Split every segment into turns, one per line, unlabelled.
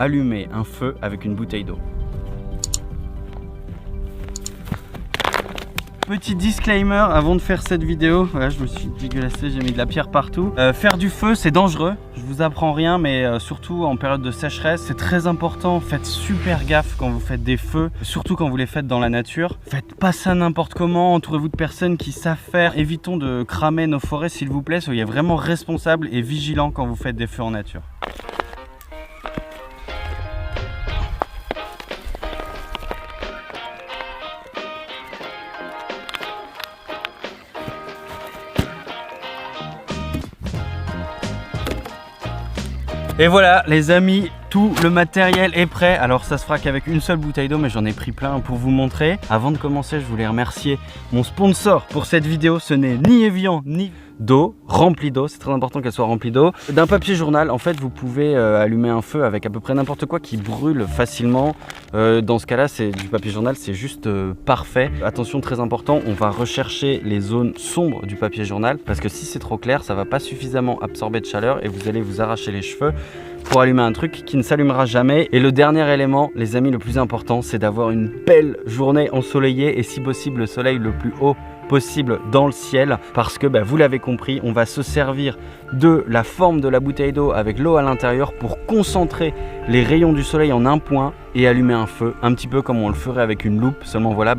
allumer un feu avec une bouteille d'eau. Petit disclaimer avant de faire cette vidéo, voilà, je me suis dégueulassé, j'ai mis de la pierre partout. Faire du feu c'est dangereux, je vous apprends rien, mais surtout en période de sécheresse, c'est très important. Faites super gaffe quand vous faites des feux, surtout quand vous les faites dans la nature. Faites pas ça n'importe comment, entourez-vous de personnes qui savent faire. Évitons de cramer nos forêts s'il vous plaît, soyez vraiment responsables et vigilants quand vous faites des feux en nature. Et voilà les amis, tout le matériel est prêt. Alors ça se fera qu'avec une seule bouteille d'eau, mais j'en ai pris plein pour vous montrer. Avant de commencer, je voulais remercier mon sponsor pour cette vidéo. Ce n'est ni Evian ni d'eau, remplie d'eau, c'est très important qu'elle soit remplie d'eau. D'un papier journal, en fait vous pouvez allumer un feu avec à peu près n'importe quoi qui brûle facilement. Dans ce cas là, c'est du papier journal, c'est juste parfait. Attention, très important, on va rechercher les zones sombres du papier journal, parce que si c'est trop clair, ça va pas suffisamment absorber de chaleur et vous allez vous arracher les cheveux pour allumer un truc qui ne s'allumera jamais. Et le dernier élément, les amis, le plus important, c'est d'avoir une belle journée ensoleillée et si possible le soleil le plus haut possible dans le ciel, parce que vous l'avez compris, on va se servir de la forme de la bouteille d'eau avec l'eau à l'intérieur pour concentrer les rayons du soleil en un point et allumer un feu, un petit peu comme on le ferait avec une loupe. Seulement voilà,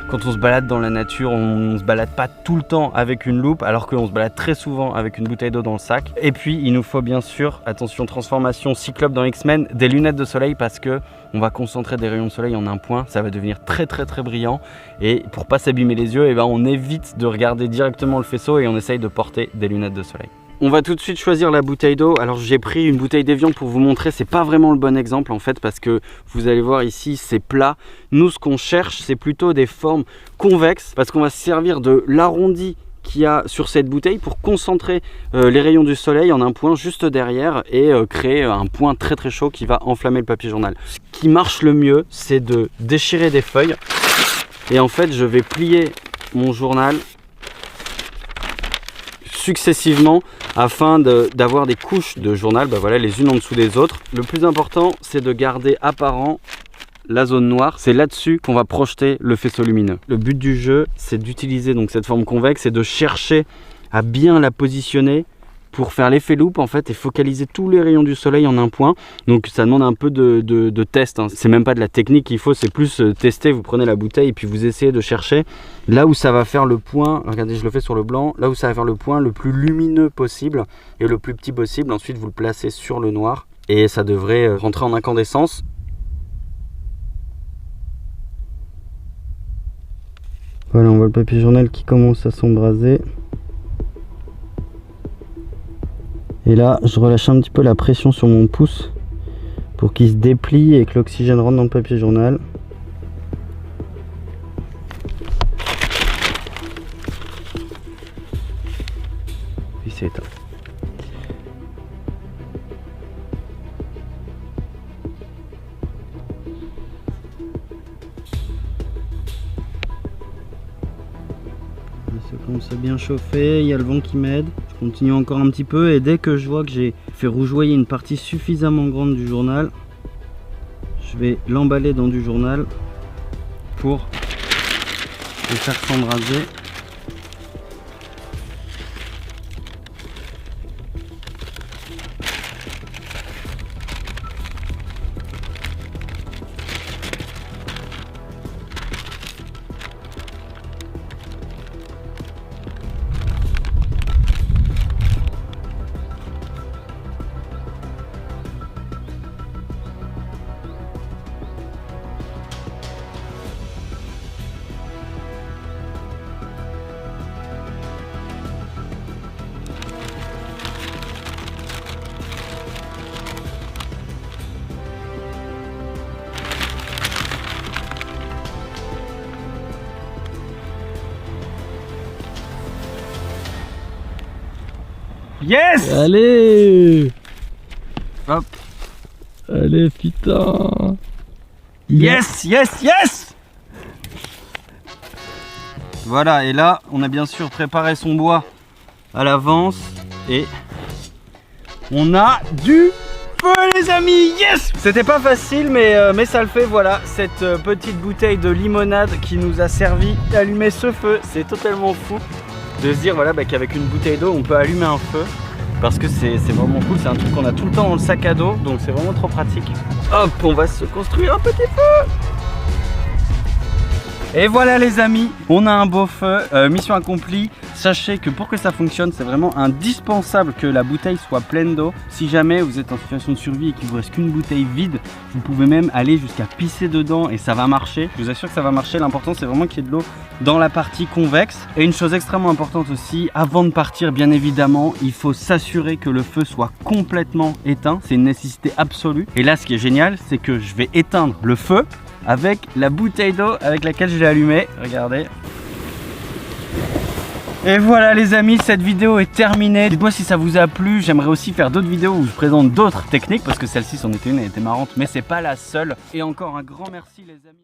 quand on se balade dans la nature, on se balade pas tout le temps avec une loupe, alors qu'on se balade très souvent avec une bouteille d'eau dans le sac. Et puis il nous faut bien sûr, attention, transformation Cyclope dans X-Men, des lunettes de soleil, parce que on va concentrer des rayons de soleil en un point, ça va devenir très brillant, et pour pas s'abîmer les yeux, on évite de regarder directement le faisceau et on essaye de porter des lunettes de soleil. On va tout de suite choisir la bouteille d'eau. Alors j'ai pris une bouteille d'Evian pour vous montrer, c'est pas vraiment le bon exemple en fait, parce que vous allez voir ici c'est plat. Nous ce qu'on cherche c'est plutôt des formes convexes, parce qu'on va se servir de l'arrondi qu'il y a sur cette bouteille pour concentrer les rayons du soleil en un point juste derrière et créer un point très chaud qui va enflammer le papier journal. Ce qui marche le mieux, c'est de déchirer des feuilles, et en fait je vais plier mon journal successivement afin d'avoir des couches de journal, voilà, les unes en dessous des autres. Le plus important, c'est de garder apparent la zone noire. C'est là-dessus qu'on va projeter le faisceau lumineux. Le but du jeu, c'est d'utiliser donc cette forme convexe et de chercher à bien la positionner pour faire l'effet loupe en fait et focaliser tous les rayons du soleil en un point. Donc ça demande un peu de test, hein. C'est même pas de la technique qu'il faut, c'est plus tester. Vous prenez la bouteille et puis vous essayez de chercher là où ça va faire le point. Regardez, je le fais sur le blanc, là où ça va faire le point le plus lumineux possible et le plus petit possible. Ensuite vous le placez sur le noir et ça devrait rentrer en incandescence. Voilà, on voit le papier journal qui commence à s'embraser. Et là, je relâche un petit peu la pression sur mon pouce pour qu'il se déplie et que l'oxygène rentre dans le papier journal. Puis c'est éteint. Ça commence à bien chauffer, il y a le vent qui m'aide. Je continue encore un petit peu et dès que je vois que j'ai fait rougeoyer une partie suffisamment grande du journal, je vais l'emballer dans du journal pour le faire s'embraser. Yes!
Allez!
Hop!
Allez, putain!
Yes! Yes! Yes! Voilà, et là, on a bien sûr préparé son bois à l'avance et on a du feu les amis, yes! C'était pas facile mais ça le fait, voilà, cette petite bouteille de limonade qui nous a servi d'allumer ce feu. C'est totalement fou de se dire voilà, qu'avec une bouteille d'eau on peut allumer un feu. Parce que c'est vraiment cool, c'est un truc qu'on a tout le temps dans le sac à dos, donc c'est vraiment trop pratique. Hop, on va se construire un petit feu. Et voilà les amis, on a un beau feu, mission accomplie. Sachez que pour que ça fonctionne, c'est vraiment indispensable que la bouteille soit pleine d'eau. Si jamais vous êtes en situation de survie et qu'il vous reste qu'une bouteille vide, vous pouvez même aller jusqu'à pisser dedans et ça va marcher. Je vous assure que ça va marcher, l'important c'est vraiment qu'il y ait de l'eau dans la partie convexe. Et une chose extrêmement importante aussi, avant de partir bien évidemment, il faut s'assurer que le feu soit complètement éteint. C'est une nécessité absolue. Et là ce qui est génial, c'est que je vais éteindre le feu avec la bouteille d'eau avec laquelle je l'ai allumé. Regardez. Et voilà les amis, cette vidéo est terminée. Dites-moi si ça vous a plu. J'aimerais aussi faire d'autres vidéos où je présente d'autres techniques parce que celle-ci c'en était une, elle était marrante, mais c'est pas la seule. Et encore un grand merci les amis.